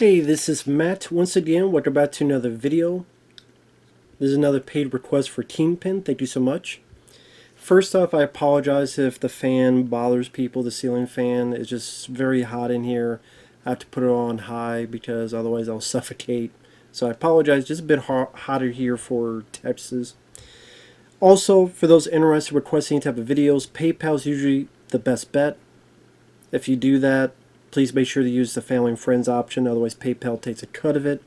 Hey, this is Matt once again. Welcome back to another video. This is another paid request for Kingpin. Thank you so much. First off, I apologize if the fan bothers people. The ceiling fan is just very hot in here. I have to put it on high because otherwise I'll suffocate. So I apologize. Just a bit hotter here for Texas. Also, for those interested in requesting any type of videos, PayPal is usually the best bet. If you do that, please make sure to use the family and friends option, otherwise PayPal takes a cut of it.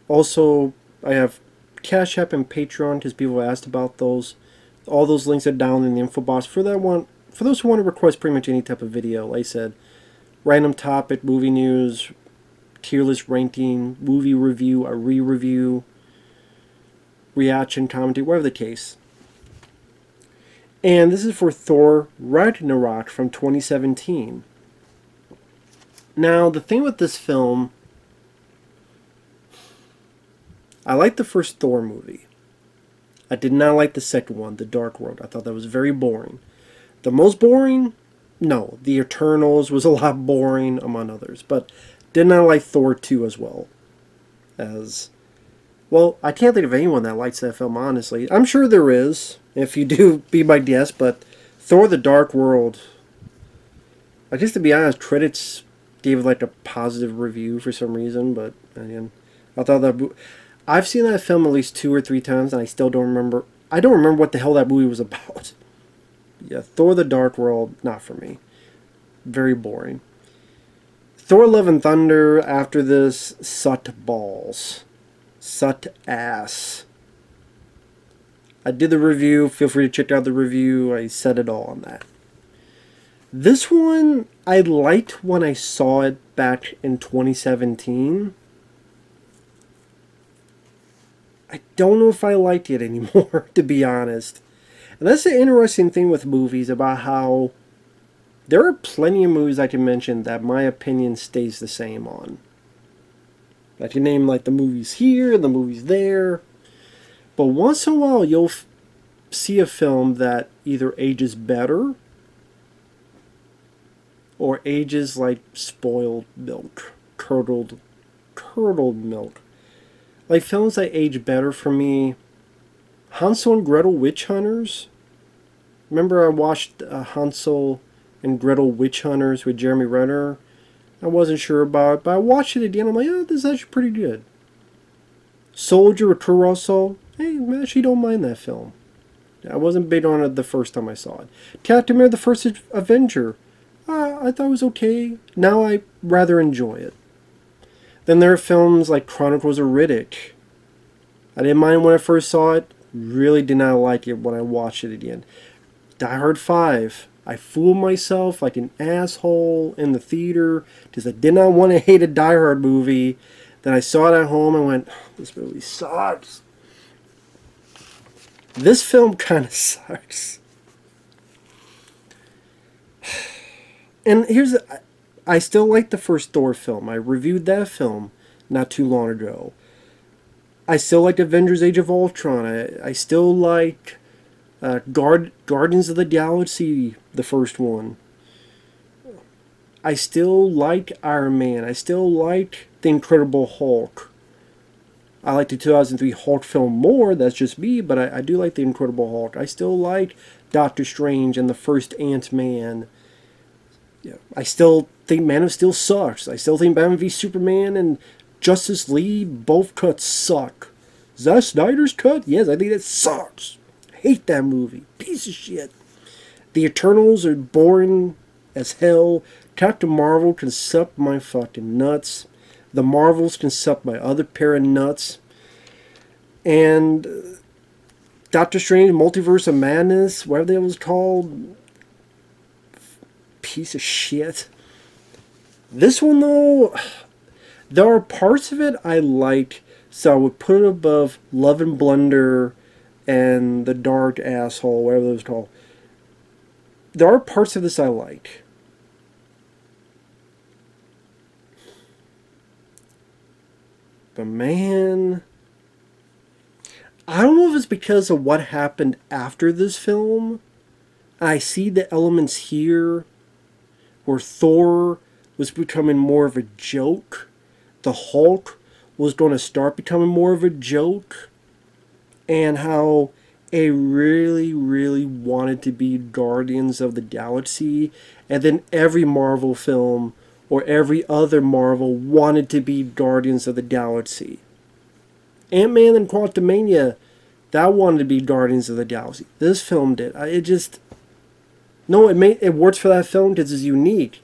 Also, I have CashApp and Patreon because people asked about those. All those links are down in the info box for those who want to request pretty much any type of video. Like I said, random topic, movie news, tier list ranking, movie review, a re-review, reaction, commentary, whatever the case. And this is for Thor Ragnarok from 2017. Now, the thing with this film, I liked the first Thor movie. I did not like the second one, The Dark World. I thought that was very boring. The most boring? No, The Eternals was a lot boring, among others. But did not like Thor 2 as well. Well, I can't think of anyone that likes that film, honestly. I'm sure there is. If you do, be my guest. But Thor The Dark World, I guess to be honest, critics gave it like a positive review for some reason, but again, I thought that I've seen that film at least 2 or 3 times, and I still don't remember. I don't remember what the hell that movie was about. Yeah, Thor: The Dark World, not for me. Very boring. Thor: Love and Thunder. After this, sucked balls, sucked ass. I did the review. Feel free to check out the review. I said it all on that. This one, I liked when I saw it back in 2017. I don't know if I liked it anymore, to be honest. And that's the interesting thing with movies, about how there are plenty of movies I can mention that my opinion stays the same on. I can name like the movies here, the movies there. But once in a while, you'll see a film that either ages better or ages like spoiled milk, curdled milk. Like films that age better for me, Hansel and Gretel Witch Hunters. Remember I watched Hansel and Gretel Witch Hunters with Jeremy Renner? I wasn't sure about it, but I watched it again. I'm like, oh, this is actually pretty good. Soldier with Kurt Russell. Hey, I actually don't mind that film. I wasn't big on it the first time I saw it. Captain America: The First Avenger. I thought it was okay. Now I rather enjoy it. Then there are films like Chronicles of Riddick. I didn't mind when I first saw it. Really did not like it when I watched it again. Die Hard 5. I fooled myself like an asshole in the theater because I did not want to hate a Die Hard movie. Then I saw it at home and went, this movie sucks. This film kind of sucks. And I still like the first Thor film. I reviewed that film not too long ago. I still like Avengers Age of Ultron. I still like Guardians of the Galaxy, the first one. I still like Iron Man. I still like The Incredible Hulk. I like the 2003 Hulk film more, that's just me, but I do like The Incredible Hulk. I still like Doctor Strange and the first Ant-Man. Yeah, I still think Man of Steel sucks. I still think Batman v Superman and Justice League, both cuts suck. Zack Snyder's cut? Yes, I think that sucks. I hate that movie. Piece of shit. The Eternals are boring as hell. Captain Marvel can suck my fucking nuts. The Marvels can suck my other pair of nuts. And Doctor Strange, Multiverse of Madness, whatever that was called, piece of shit. This one, though, there are parts of it I like, so I would put it above Love and Blunder and The Dark Asshole, whatever it was called. There are parts of this I like. But man, I don't know if it's because of what happened after this film. I see the elements here where Thor was becoming more of a joke the Hulk was going to start becoming more of a joke, and how it really, really wanted to be Guardians of the Galaxy, and then every Marvel film or every other Marvel wanted to be Guardians of the Galaxy. Ant-Man and Quantumania, that wanted to be Guardians of the Galaxy. This film did. It works for that film because it's unique.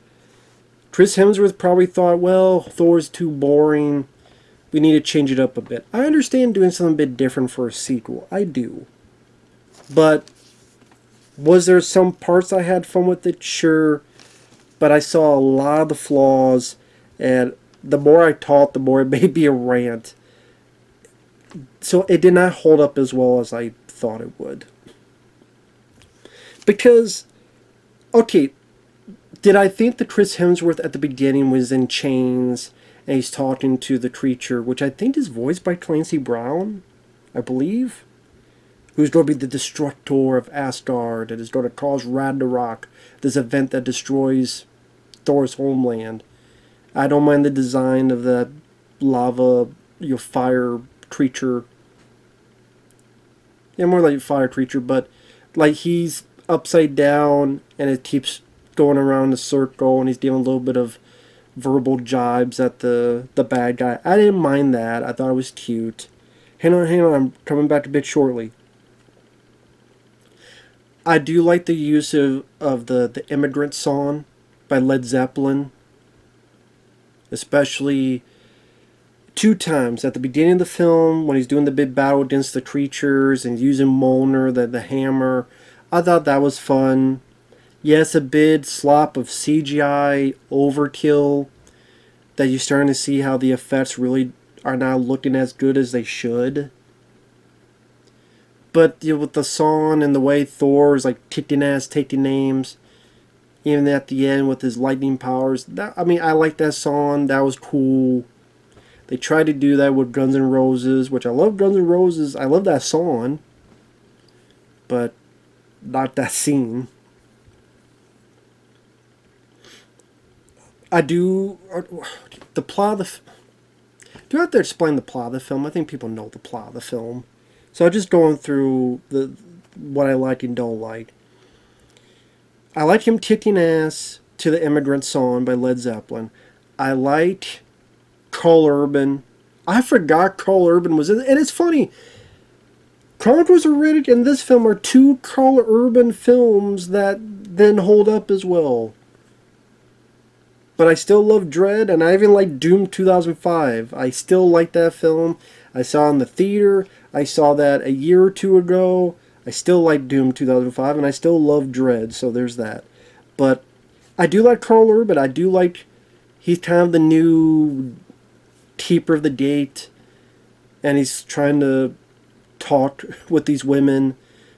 Chris Hemsworth probably thought, well, Thor's too boring. We need to change it up a bit. I understand doing something a bit different for a sequel. I do. But was there some parts I had fun with it? Sure. But I saw a lot of the flaws, and the more I talked, the more it may be a rant. So it did not hold up as well as I thought it would. Because, okay, did I think that Chris Hemsworth at the beginning was in chains and he's talking to the creature, which I think is voiced by Clancy Brown, I believe, who's going to be the destructor of Asgard and is going to cause Ragnarok, this event that destroys Thor's homeland. I don't mind the design of that lava, fire creature. Yeah, more like a fire creature, but like he's upside down and it keeps going around a circle and he's doing a little bit of verbal jibes at the bad guy. I didn't mind that. I thought it was cute. Hang on, I'm coming back a bit shortly. I do like the use of the Immigrant Song by Led Zeppelin. Especially 2 times. At the beginning of the film, when he's doing the big battle against the creatures and using Mjolnir, the hammer. I thought that was fun. Yes, a bit slop of CGI overkill. That you're starting to see how the effects really are not looking as good as they should. But with the song and the way Thor is like kicking ass, taking names, even at the end with his lightning powers, I like that song. That was cool. They tried to do that with Guns N' Roses, which I love Guns N' Roses. I love that song, but not that scene. I do the plot of do I have to explain the plot of the film? I think people know the plot of the film. So I'm just going through what I like and don't like. I like him kicking ass to the Immigrant Song by Led Zeppelin. I like Karl Urban. I forgot Karl Urban was in it. And it's funny. Chronicles of Riddick and this film are 2 Karl Urban films that then hold up as well. But I still love Dredd, and I even like Doom 2005. I still like that film. I saw it in the theater. I saw that a year or 2 ago. I still like Doom 2005, and I still love Dredd, so there's that. But I do like Karl Urban. I do like... He's kind of the new keeper of the gate, and he's trying to talk with these women,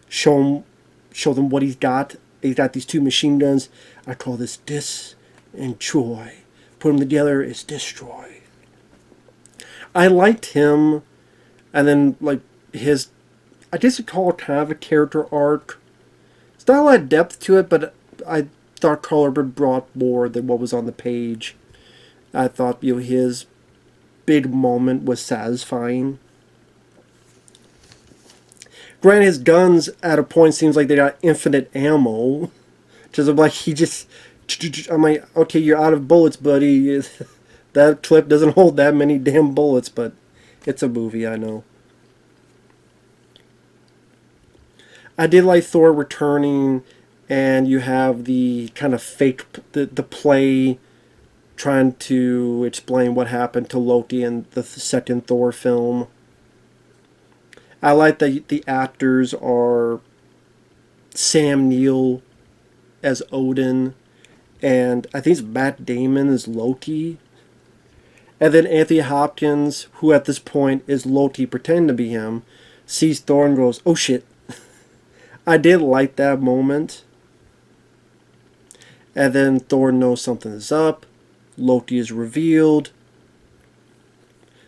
show them what he's got. He's got these 2 machine guns. I call this and joy. Put them together, it's destroy. I liked him, and then like his, I guess you'd call it kind of a character arc. It's not a lot of depth to it, but I thought Karl Urban brought more than what was on the page. I thought his big moment was satisfying. Granted, his guns at a point seems like they got infinite ammo. Just like I'm like, okay, you're out of bullets, buddy. That clip doesn't hold that many damn bullets, but it's a movie, I know. I did like Thor returning, and you have the kind of fake, the play trying to explain what happened to Loki in the second Thor film. I like that the actors are Sam Neill as Odin, and I think it's Matt Damon as Loki. And then Anthony Hopkins, who at this point is Loki pretending to be him, sees Thor and goes, oh shit. I did like that moment. And then Thor knows something is up. Loki is revealed.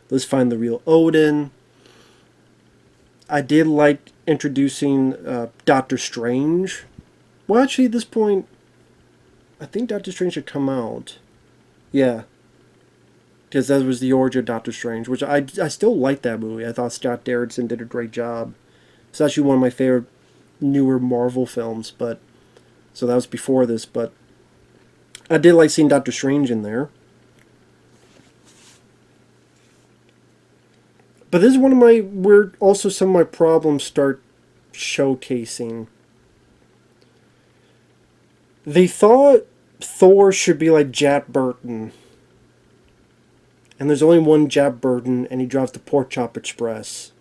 Let's find the real Odin. I did like introducing Doctor Strange. Well, actually, at this point, I think Doctor Strange should come out. Yeah. because that was the origin of Doctor Strange, which I still like that movie. I thought Scott Derrickson did a great job. It's actually one of my favorite newer Marvel films, but so that was before this, but I did like seeing Doctor Strange in there. But this is one of my where also some of my problems start showcasing. They thought Thor should be like Jack Burton. And there's only one Jack Burton, and he drives the Pork Chop Express,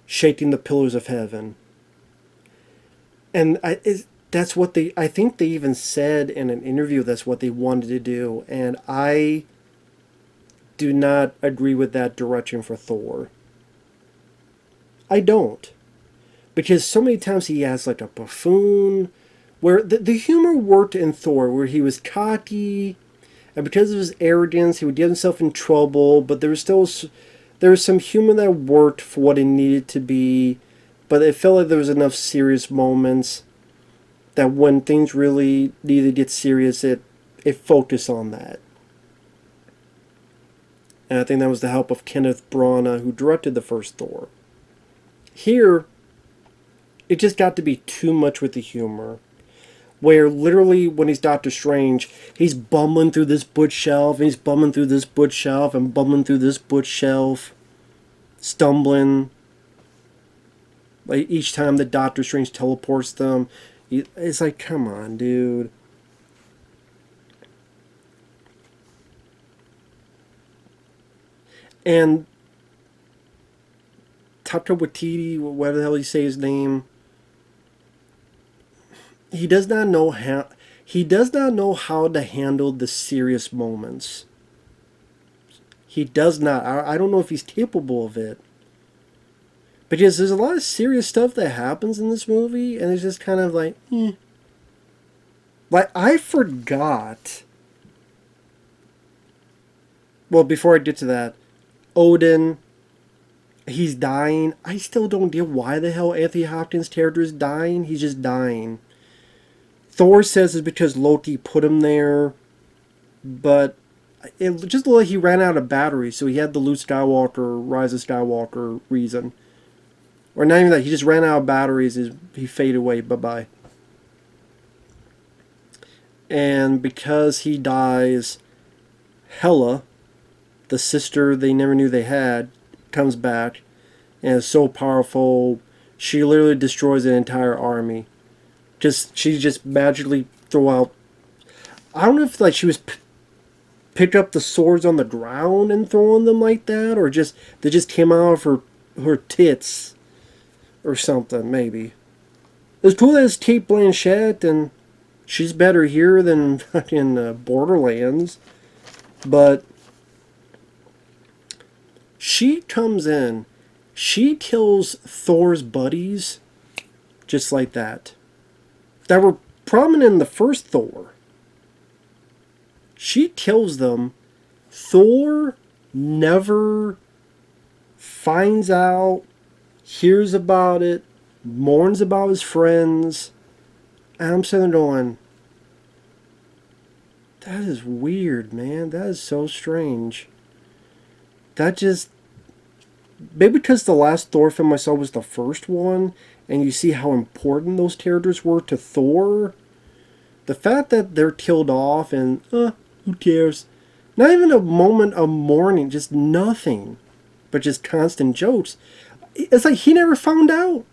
shaking the pillars of heaven. And that's what I think they even said in an interview that's what they wanted to do. And I do not agree with that direction for Thor. I don't. Because so many times he has like a buffoon, where the humor worked in Thor, where he was cocky, and because of his arrogance, he would get himself in trouble, but there was some humor that worked for what it needed to be, but it felt like there was enough serious moments that when things really needed to get serious, it focused on that. And I think that was the help of Kenneth Branagh, who directed the first Thor. Here, it just got to be too much with the humor. Where literally, when he's Doctor Strange, he's bumbling through this bookshelf, and he's bumbling through this bookshelf, and bumbling through this bookshelf, stumbling. Like each time the Doctor Strange teleports them, it's like, come on, dude. And Taika Waititi, whatever the hell you say his name, he does not know how to handle the serious moments. He does not. I don't know if he's capable of it. Because there's a lot of serious stuff that happens in this movie, and it's just kind of like, Like, I forgot. Well, before I get to that, Odin, he's dying. I still don't get why the hell Anthony Hopkins' character is dying. He's just dying. Thor says it's because Loki put him there, but it just looked like he ran out of batteries, so he had the Luke Skywalker, Rise of Skywalker reason. Or not even that, he just ran out of batteries, he faded away, bye-bye. And because he dies, Hela, the sister they never knew they had, comes back and is so powerful, she literally destroys an entire army. She just magically throw out. I don't know if like she was pick up the swords on the ground and throwing them like that, or just they just came out of her tits, or something. Maybe it was cool that it's Cate Blanchett, and she's better here than fucking Borderlands, but she comes in, she kills Thor's buddies, just like that. That were prominent in the first Thor. She kills them. Thor never finds out, hears about it, mourns about his friends. And I'm sitting there going, that is weird, man. That is so strange. That just... Maybe because the last Thor film I saw was the first one, and you see how important those characters were to Thor. The fact that they're killed off and, who cares? Not even a moment of mourning, just nothing. But just constant jokes. It's like he never found out.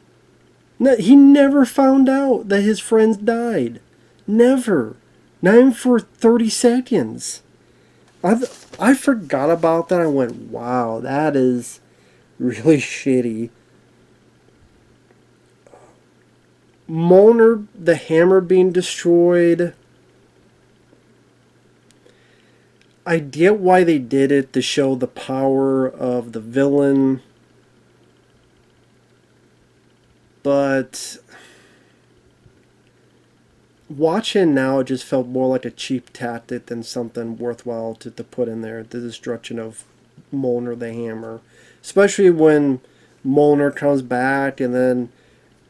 No, he never found out that his friends died. Never. Not even for 30 seconds. I forgot about that. I went, wow, that is really shitty. Mjolnir, the hammer being destroyed. I get why they did it, to show the power of the villain. But watching now, it just felt more like a cheap tactic than something worthwhile to put in there. The destruction of Mjolnir the hammer. Especially when Mjolnir comes back and then,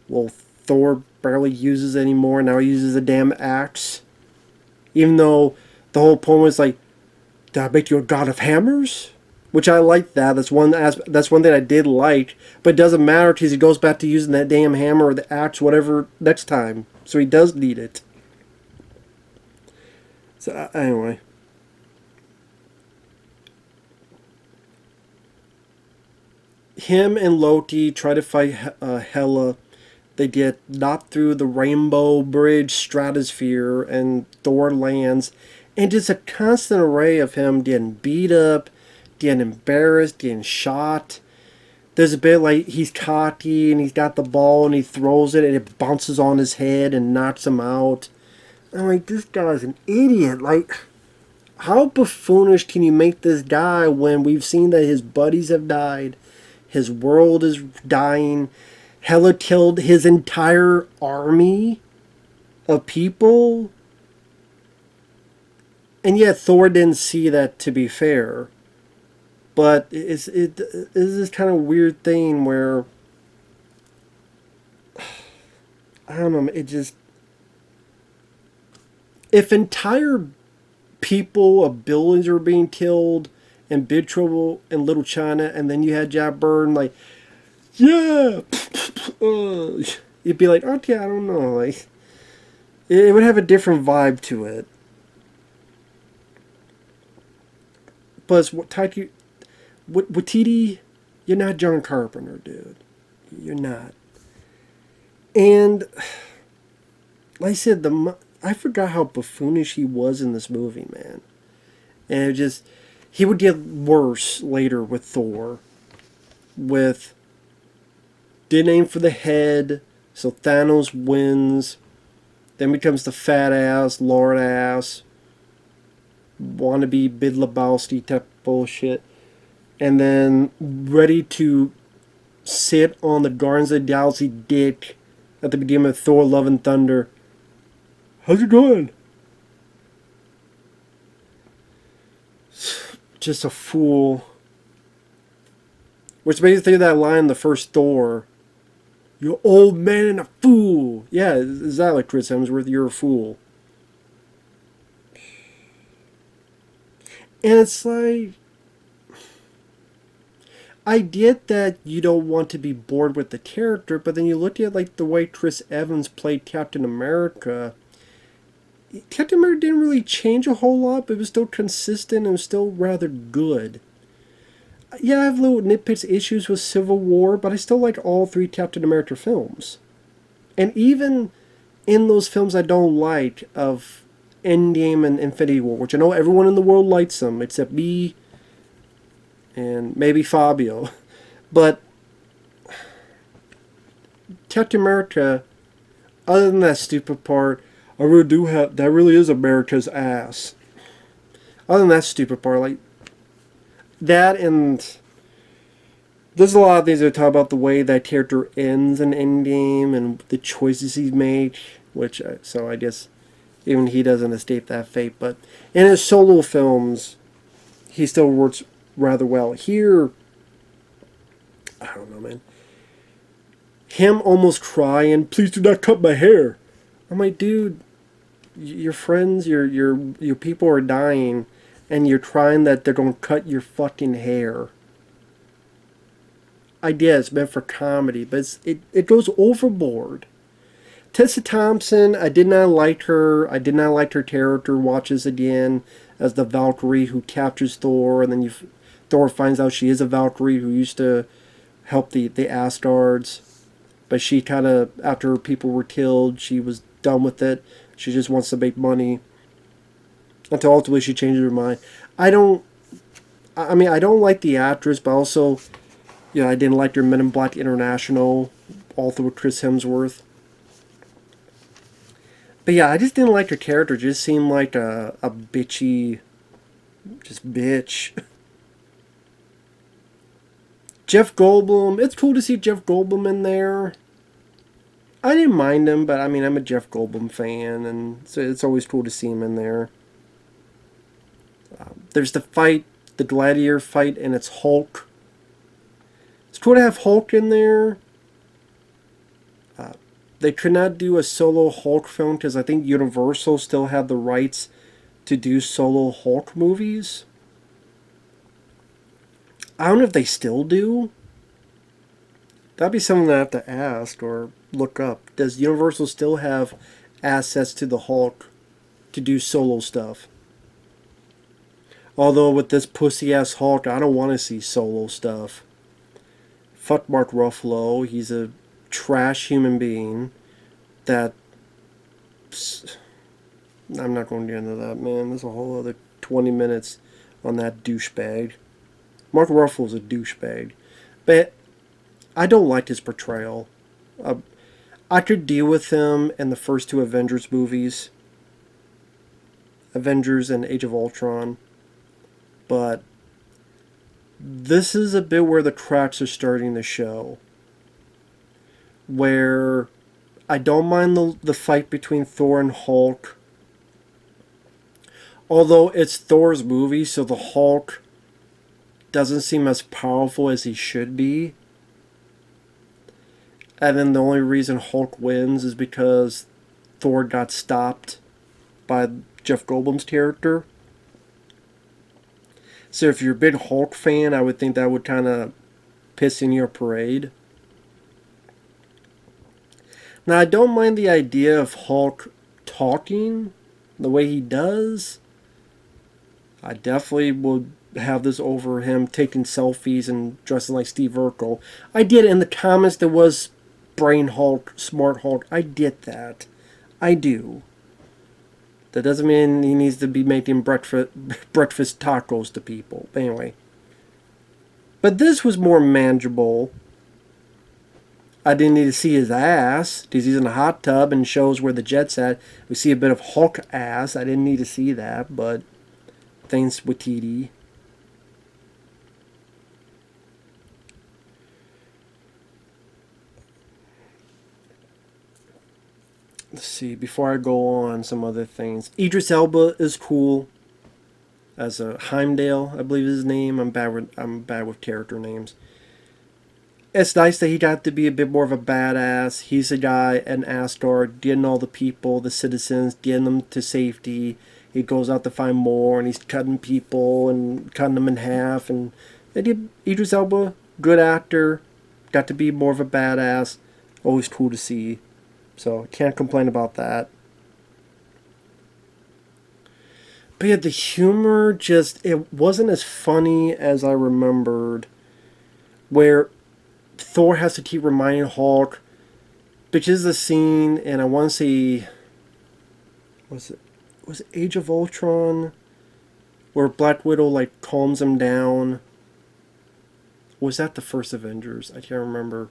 well, Thor barely uses it anymore. Now he uses a damn axe. Even though the whole point was like, Did I make you a god of hammers? Which I like that. That's one thing I did like. But it doesn't matter because he goes back to using that damn hammer or the axe, whatever, next time. So he does need it. So anyway. Him and Loki try to fight Hela. They get knocked through the Rainbow Bridge stratosphere, and Thor lands. And just a constant array of him getting beat up, getting embarrassed, getting shot. There's a bit like he's cocky and he's got the ball and he throws it and it bounces on his head and knocks him out. I'm like, this guy's an idiot. Like, how buffoonish can you make this guy when we've seen that his buddies have died? His world is dying. Hela killed his entire army of people. And yet Thor didn't see that, to be fair. But it's this kind of weird thing where, I don't know, it just, if entire people of buildings are being killed and Big Trouble in Little China, and then you had Jack Byrne, like, yeah, you'd be like, okay, I don't know, like, it would have a different vibe to it. Plus, Taika Waititi, you're not John Carpenter, dude. You're not. And like I said, I forgot how buffoonish he was in this movie, man. And it just, he would get worse later with Thor. With, didn't aim for the head, so Thanos wins. Then becomes the fat ass, lard ass, wannabe Big Lebowski type bullshit. And then ready to sit on the Guardians of the Galaxy dick at the beginning of Thor Love and Thunder. How's it going? Just a fool. Which makes me think of that line in the first Thor. You old man and a fool. Yeah, is that like Chris Hemsworth? You're a fool. And it's like, I get that you don't want to be bored with the character, but then you look at like the way Chris Evans played Captain America. Captain America didn't really change a whole lot, but it was still consistent and was still rather good. Yeah, I have little nitpicks issues with Civil War, but I still like all three Captain America films. And even in those films I don't like, of Endgame and Infinity War, which I know everyone in the world likes them, except me and maybe Fabio. But Captain America, other than that stupid part, I really do have, that really is America's ass. Other than that stupid part, like, that, and there's a lot of things that talk about the way that character ends in Endgame and the choices he's made, which, so I guess even he doesn't escape that fate. But in his solo films, he still works rather well. Here, I don't know, man. Him almost crying, please do not cut my hair. I'm like, dude, your friends, your people are dying, and you're trying that they're going to cut your fucking hair. I guess it's meant for comedy, but it goes overboard. Tessa Thompson, I did not like her. I did not like her character. Watches again as the Valkyrie who captures Thor, and then Thor finds out she is a Valkyrie who used to help the Asgards. But she kind of, after people were killed, she was done with it. She just wants to make money. Until ultimately she changes her mind. I don't like the actress, but also, I didn't like her Men in Black International, also with Chris Hemsworth. But yeah, I just didn't like her character. It just seemed like a bitchy, just bitch. Jeff Goldblum, it's cool to see Jeff Goldblum in there. I didn't mind him, but I mean, I'm a Jeff Goldblum fan, and so it's always cool to see him in there. There's the fight, the gladiator fight, and it's Hulk. It's cool to have Hulk in there. They could not do a solo Hulk film because I think Universal still had the rights to do solo Hulk movies. I don't know if they still do. That'd be something I have to ask or look up. Does Universal still have assets to the Hulk to do solo stuff? Although with this pussy ass Hulk, I don't want to see solo stuff. Fuck Mark Ruffalo. He's a trash human being that. I'm not going to get into that, man. There's a whole other 20 minutes on that douchebag. Mark Ruffalo's a douchebag. But I don't like his portrayal. I could deal with him in the first two Avengers movies. Avengers and Age of Ultron. But this is a bit where the cracks are starting to show. Where I don't mind the fight between Thor and Hulk. Although it's Thor's movie, so the Hulk doesn't seem as powerful as he should be. And then the only reason Hulk wins is because Thor got stopped by Jeff Goldblum's character. So if you're a big Hulk fan, I would think that would kind of piss in your parade. Now, I don't mind the idea of Hulk talking the way he does. I definitely would have this over him taking selfies and dressing like Steve Urkel. I did in the comments there was Brain Hulk, Smart Hulk. I get that. I do. That doesn't mean he needs to be making breakfast tacos to people. But anyway. But this was more manageable. I didn't need to see his ass because he's in a hot tub and shows where the jet's at. We see a bit of Hulk ass. I didn't need to see that, but thanks, Waititi. Let's see, before I go on, some other things. Idris Elba is cool as a Heimdall, I believe is his name. I'm bad with character names. It's nice that he got to be a bit more of a badass. He's a guy in Asgard, getting all the people, the citizens, getting them to safety. He goes out to find more, and he's cutting people and cutting them in half. And Idris Elba, good actor, got to be more of a badass. Always cool to see. So, can't complain about that. But yeah, the humor just, it wasn't as funny as I remembered. Where Thor has to keep reminding Hulk, which is the scene, and I want to say, was it Age of Ultron? Where Black Widow, like, calms him down. Was that the first Avengers? I can't remember.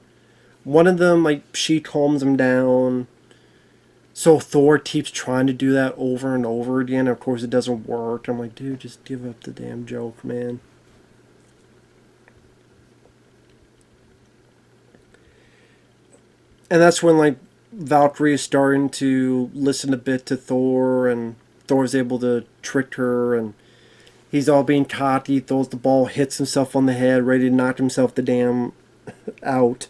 One of them, like, she calms him down. So Thor keeps trying to do that over and over again. Of course, it doesn't work. I'm like, dude, just give up the damn joke, man. And that's when, like, Valkyrie is starting to listen a bit to Thor, and Thor's able to trick her, and he's all being cocky, throws the ball, hits himself on the head, ready to knock himself the damn out.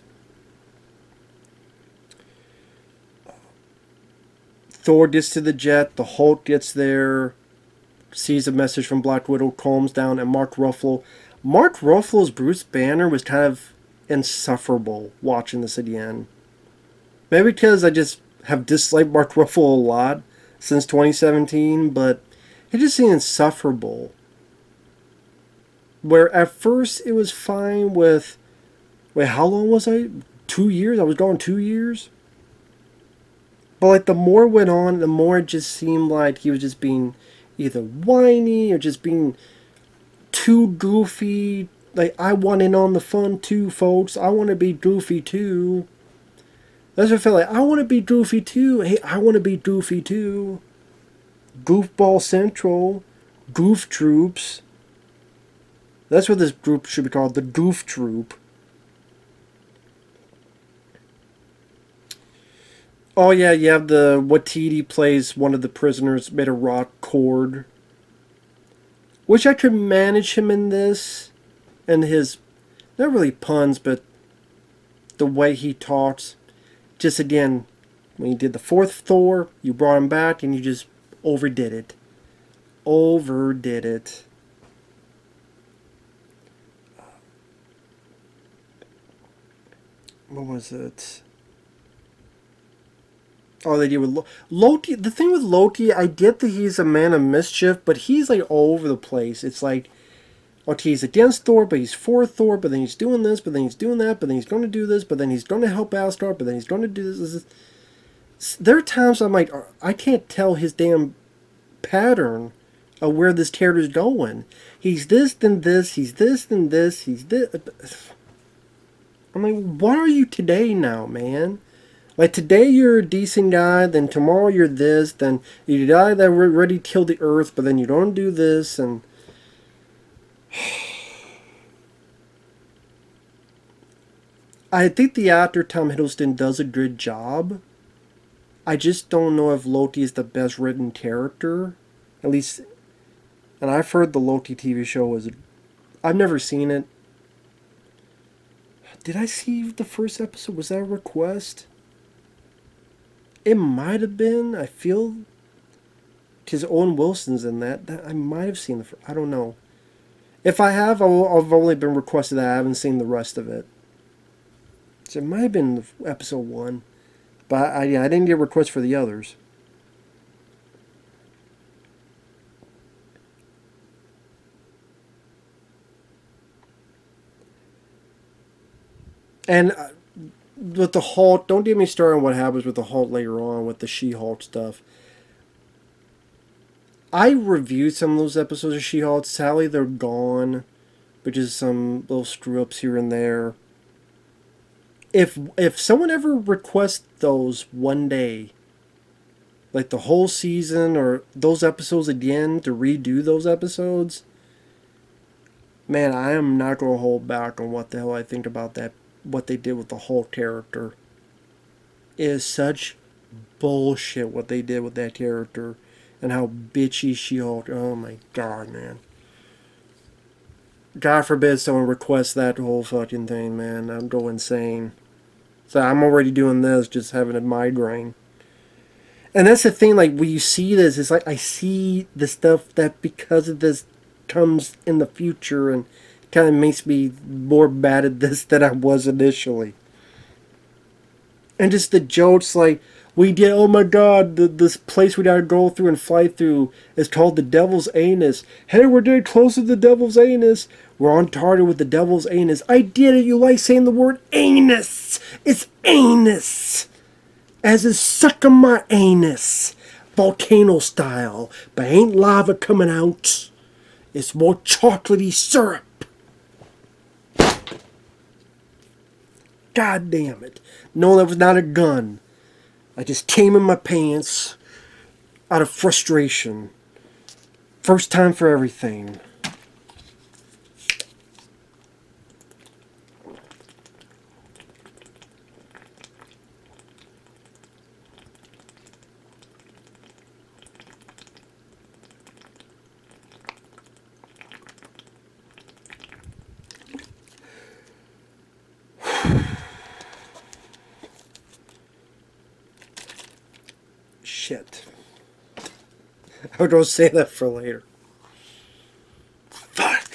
Thor gets to the jet, the Hulk gets there, sees a message from Black Widow, calms down, and Mark Ruffalo's Bruce Banner was kind of insufferable watching this again. Maybe because I just have disliked Mark Ruffalo a lot since 2017, but it just seemed insufferable. Where at first it was fine with, wait, how long was I? 2 years? I was gone 2 years? But like the more it went on, the more it just seemed like he was just being either whiny or just being too goofy. Like, I want in on the fun too, folks. I want to be goofy too. That's what I felt like. I want to be goofy too. Hey, I want to be goofy too. Goofball Central. Goof Troops. That's what this group should be called. The Goof Troop. Oh yeah, you have the Waititi plays one of the prisoners made a rock cord. Wish I could manage him in this. And his, not really puns, but the way he talks. Just again, when you did the fourth Thor, you brought him back and you just overdid it. Overdid it. what was it? Oh, they did with Loki. The thing with Loki, I get that he's a man of mischief, but he's like all over the place. It's like, okay, he's against Thor, but he's for Thor, but then he's doing this, but then he's doing that, but then he's going to do this, but then he's going to help Asgard, but then he's going to do this. There are times I'm like, I can't tell his damn pattern of where this character's going. He's this, then this, he's this, then this, he's this. I'm like, what are you today now, man? Like, today you're a decent guy, then tomorrow you're this, then you die that we're ready to kill the earth, but then you don't do this, and... I think the actor Tom Hiddleston does a good job. I just don't know if Loki is the best written character. At least... And I've heard the Loki TV show was... I've never seen it. Did I see the first episode? Was that a request? It might have been. I feel... Because Owen Wilson's in that. I might have seen the... I don't know. If I have, I've only been requested that. I haven't seen the rest of it. So it might have been episode 1. But I didn't get requests for the others. And with the Hulk, don't get me started on what happens with the Hulk later on with the She-Hulk stuff. I reviewed some of those episodes of She-Hulk. Sadly, they're gone, which is some little screw-ups here and there. If someone ever requests those one day, like the whole season or those episodes again, to redo those episodes, man, I am not going to hold back on what the hell I think about that. What they did with the whole character is such bullshit. What they did with that character and how bitchy She-Hulk. Oh my god, man! God forbid someone requests that whole fucking thing, man. I'd go insane. So I'm already doing this, just having a migraine. And that's the thing. Like when you see this, it's like I see the stuff that because of this comes in the future and kind of makes me more bad at this than I was initially. And just the jokes, like, we did, oh my god, this place we gotta go through and fly through is called the Devil's Anus. Hey, we're getting close to the Devil's Anus. We're on target with the Devil's Anus. I did it, you like saying the word anus. It's anus. As in sucking my anus. Volcano style. But ain't lava coming out. It's more chocolatey syrup. God damn it. No, that was not a gun. I just came in my pants out of frustration. First time for everything. Shit. I was going to say that for later. Fuck.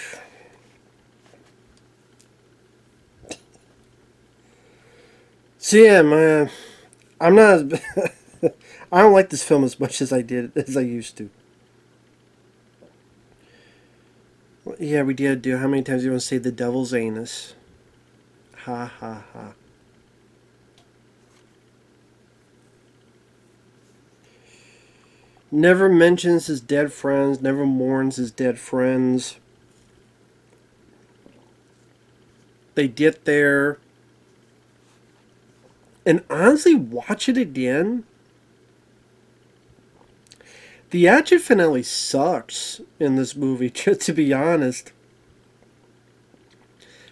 So yeah, man, I'm not. I don't like this film as much as I used to. Yeah, we did do. How many times do you want to say the Devil's Anus? Ha ha ha. Never mentions his dead friends, never mourns his dead friends. They get there. And honestly, watch it again. The action finale sucks in this movie, to be honest.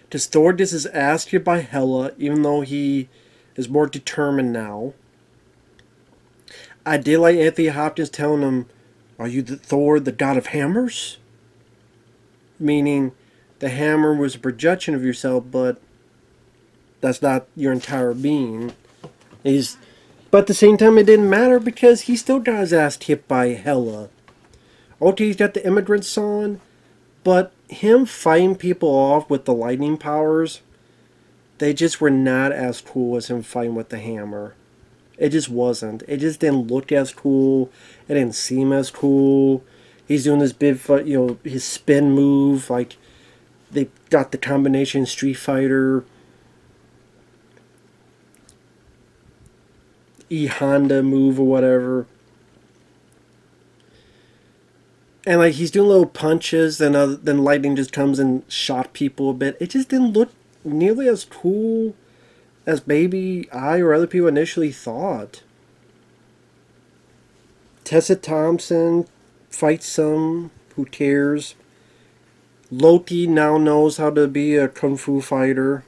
Because Thor gets his ass kicked by Hela, even though he is more determined now. I did like Anthony Hopkins telling him, are you the Thor, the god of hammers? Meaning, the hammer was a projection of yourself, but that's not your entire being. But at the same time, it didn't matter because he still got his ass kicked by Hela. Okay, he's got the immigrant song, but him fighting people off with the lightning powers, they just were not as cool as him fighting with the hammer. It just wasn't. It just didn't look as cool. It didn't seem as cool. He's doing this big, his spin move. Like, they got the combination Street Fighter, Honda move or whatever. And, like, he's doing little punches, then lightning just comes and shot people a bit. It just didn't look nearly as cool as maybe I or other people initially thought. Tessa Thompson fights some. Who cares? Loki now knows how to be a kung fu fighter.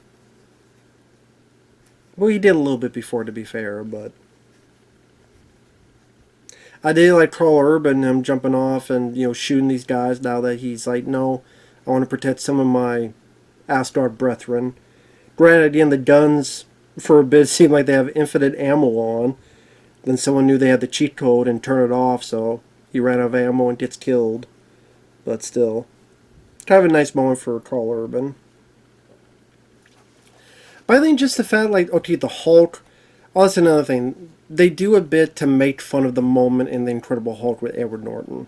Well, he did a little bit before, to be fair, but I did like Karl Urban, him jumping off and shooting these guys. Now that he's like, no, I want to protect some of my Asgard brethren. Granted, again, the guns for a bit seemed like they have infinite ammo on. Then someone knew they had the cheat code and turned it off, so he ran out of ammo and gets killed. But still, kind of a nice moment for Karl Urban. But I think just the fact, like, okay, the Hulk. Oh, that's another thing. They do a bit to make fun of the moment in The Incredible Hulk with Edward Norton.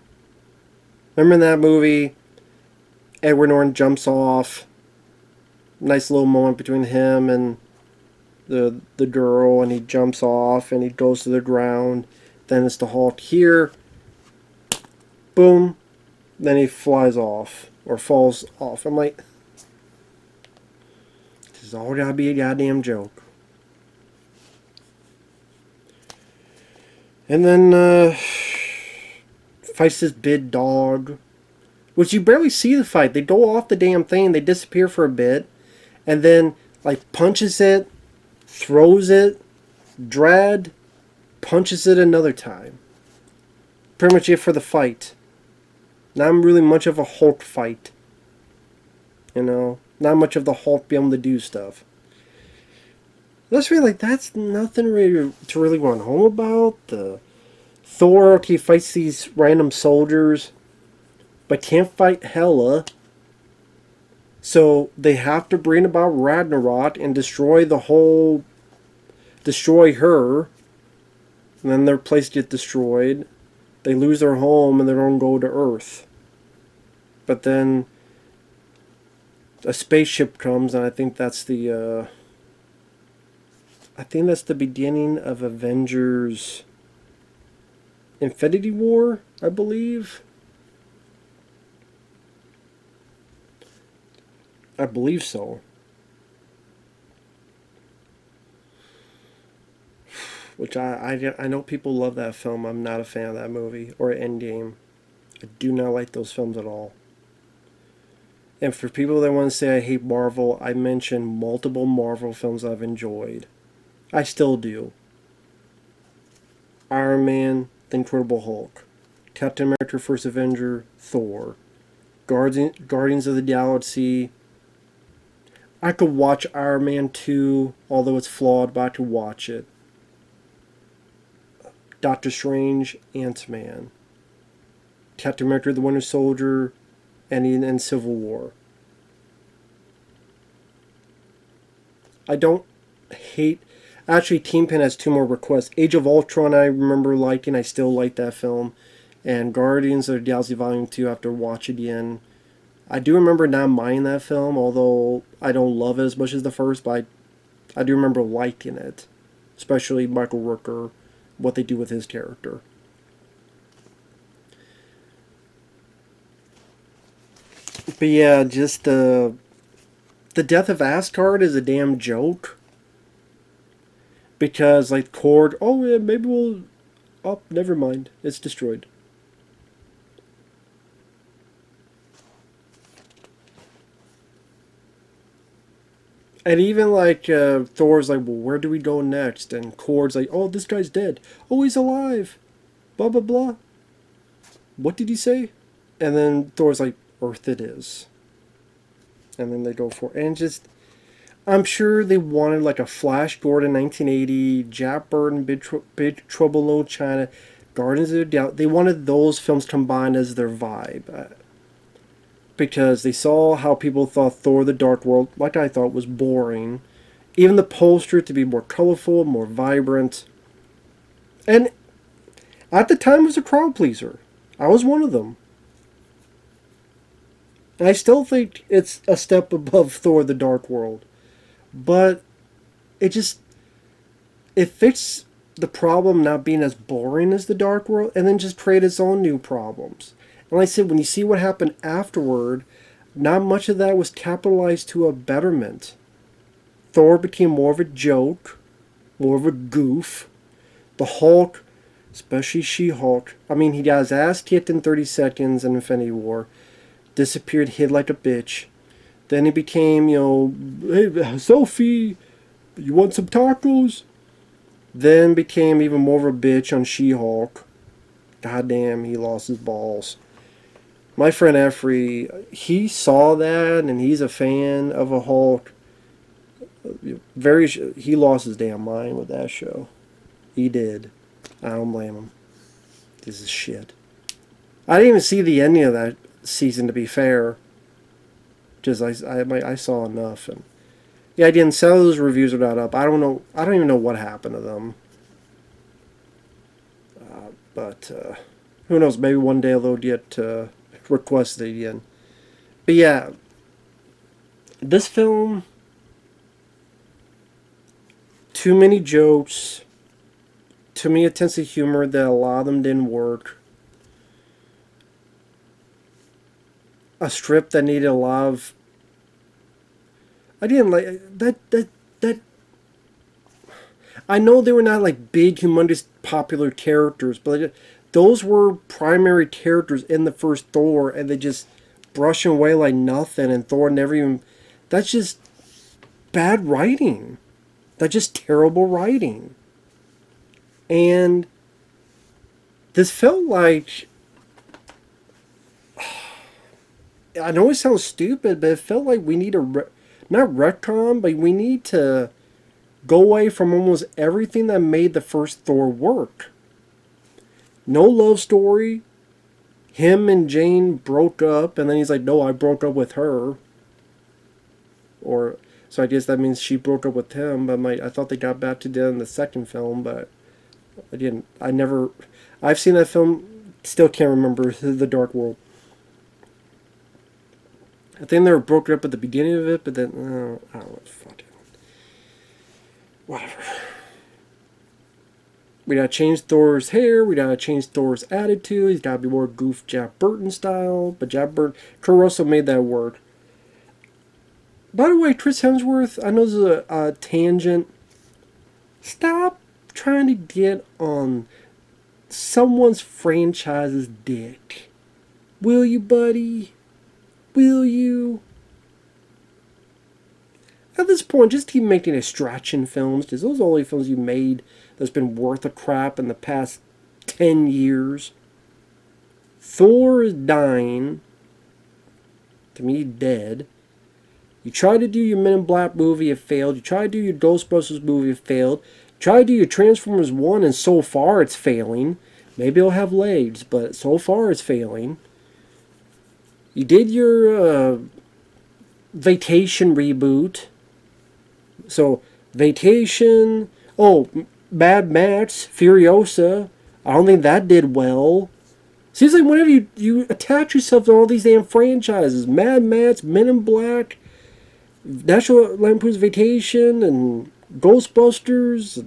Remember in that movie, Edward Norton jumps off. Nice little moment between him and the girl, and he jumps off and he goes to the ground. Then it's the Hulk here. Boom. Then he flies off or falls off. I'm like, this is all gotta be a goddamn joke. And then fights this big dog, which you barely see the fight. They go off the damn thing, they disappear for a bit, and then like punches it, throws it, dread, punches it another time. Pretty much it for the fight. Not really much of a Hulk fight. Not much of the Hulk being able to do stuff. Let's be like, that's nothing really to really run home about. The Thor, he fights these random soldiers, but can't fight Hela. So they have to bring about Ragnarok and destroy her. And then their place gets destroyed. They lose their home and they don't go to Earth. But then a spaceship comes, and I think that's the beginning of Avengers Infinity War, I believe. I believe so. Which I know people love that film. I'm not a fan of that movie. Or Endgame. I do not like those films at all. And for people that want to say I hate Marvel, I mentioned multiple Marvel films I've enjoyed. I still do. Iron Man, The Incredible Hulk, Captain America: First Avenger, Thor, Guardians of the Galaxy. I could watch Iron Man 2, although it's flawed, but I could watch it. Doctor Strange, Ant-Man, Captain America: The Winter Soldier, and Civil War. I don't hate... Actually, Kingpin has 2 more requests. Age of Ultron I remember liking. I still like that film. And Guardians of the Galaxy Volume 2 I have to watch again. I do remember not minding that film, although I don't love it as much as the first, but I do remember liking it. Especially Michael Rooker, what they do with his character. But yeah, just the death of Asgard is a damn joke. Because, like, Korg, oh yeah, maybe we'll... Oh, never mind. It's destroyed. And even, like, Thor's like, well, where do we go next? And Korg's like, oh, this guy's dead. Oh, he's alive. Blah, blah, blah. What did he say? And then Thor's like, Earth it is. And then they go for it. And just... I'm sure they wanted like a Flash Gordon 1980, Jack Burton, Big Trouble in Little China, Guardians of the Galaxy. They wanted those films combined as their vibe. Because they saw how people thought Thor the Dark World, like I thought, was boring. Even the poster to be more colorful, more vibrant. And at the time, it was a crowd pleaser. I was one of them. And I still think it's a step above Thor the Dark World. But it just, it fits the problem not being as boring as the Dark World, and then just create its own new problems. And like I said, when you see what happened afterward, not much of that was capitalized to a betterment. Thor became more of a joke, more of a goof. The Hulk, especially She-Hulk, I mean, he got his ass kicked in 30 seconds in Infinity War, disappeared, hid like a bitch. Then he became, hey, Sophie, you want some tacos? Then became even more of a bitch on She-Hulk. Goddamn, he lost his balls. My friend Effrey, he saw that, and he's a fan of a Hulk. He lost his damn mind with that show. He did. I don't blame him. This is shit. I didn't even see the ending of that season, to be fair. Just I saw enough, and yeah, again, some of those reviews are not up. I don't know. I don't even know what happened to them. But who knows? Maybe one day they'll get requested again. But yeah, this film, too many jokes, too many attempts at humor that a lot of them didn't work. A strip that needed a lot of. I didn't like that. I know they were not like big, humongous, popular characters, but those were primary characters in the first Thor, and they just brush them away like nothing, and Thor never even. That's just bad writing. That's just terrible writing. And this felt like. I know it sounds stupid, but it felt like we need not retcon, but we need to go away from almost everything that made the first Thor work. No love story. Him and Jane broke up, and then he's like, no, I broke up with her. Or, so I guess that means she broke up with him, but I thought they got back together in the second film, but I've seen that film, still can't remember The Dark World. I think they were broken up at the beginning of it, but then, I don't know, fuck it. Whatever. We gotta change Thor's hair, we gotta change Thor's attitude, he's gotta be more goof Jack Burton style, but Kurt Russell made that work. By the way, Chris Hemsworth, I know this is a tangent. Stop trying to get on someone's franchise's dick. Will you, buddy? Will you? At this point, just keep making extraction films, because those are the only films you made that's been worth a crap in the past 10 years. Thor is dying. To me, dead. You tried to do your Men in Black movie, it failed. You tried to do your Ghostbusters movie, it failed. You tried to do your Transformers 1, and so far it's failing. Maybe it'll have legs, but so far it's failing. You did your Vacation reboot. So, Vacation. Oh, Mad Max, Furiosa. I don't think that did well. Seems like whenever you attach yourself to all these damn franchises, Mad Max, Men in Black, National Lampoon's Vacation, and Ghostbusters,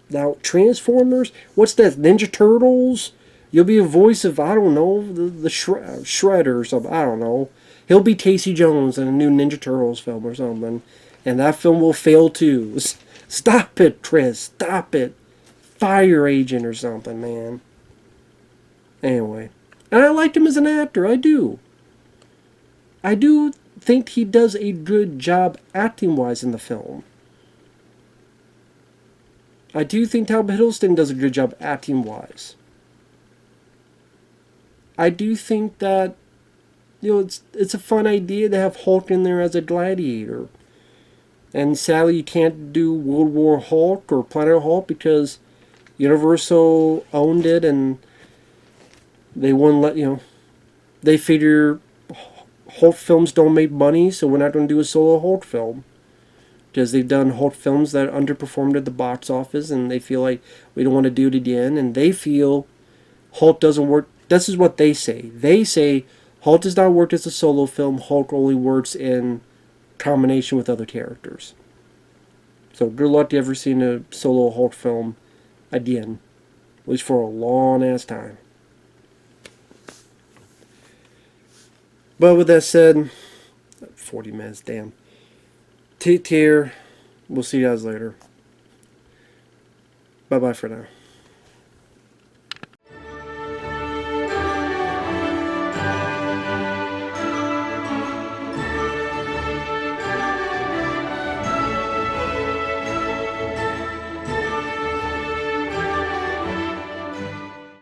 now Transformers. What's that? Ninja Turtles? You'll be a voice of, I don't know, the Shredder or something. I don't know. He'll be Casey Jones in a new Ninja Turtles film or something. And that film will fail too. Stop it, Chris. Stop it. Fire Agent or something, man. Anyway. And I liked him as an actor. I do. I do think he does a good job acting-wise in the film. I do think Tom Hiddleston does a good job acting-wise. I do think that, it's a fun idea to have Hulk in there as a gladiator. And sadly, you can't do World War Hulk or Planet Hulk because Universal owned it, and they wouldn't let, they figure Hulk films don't make money, so we're not going to do a solo Hulk film. because they've done Hulk films that underperformed at the box office, and they feel like we don't want to do it again, and they feel Hulk doesn't work. This is what they say. They say Hulk does not work as a solo film. Hulk only works in combination with other characters. So good luck to ever seeing a solo Hulk film again, at least for a long ass time. But with that said, 40 minutes, damn. Take care. We'll see you guys later. Bye-bye for now.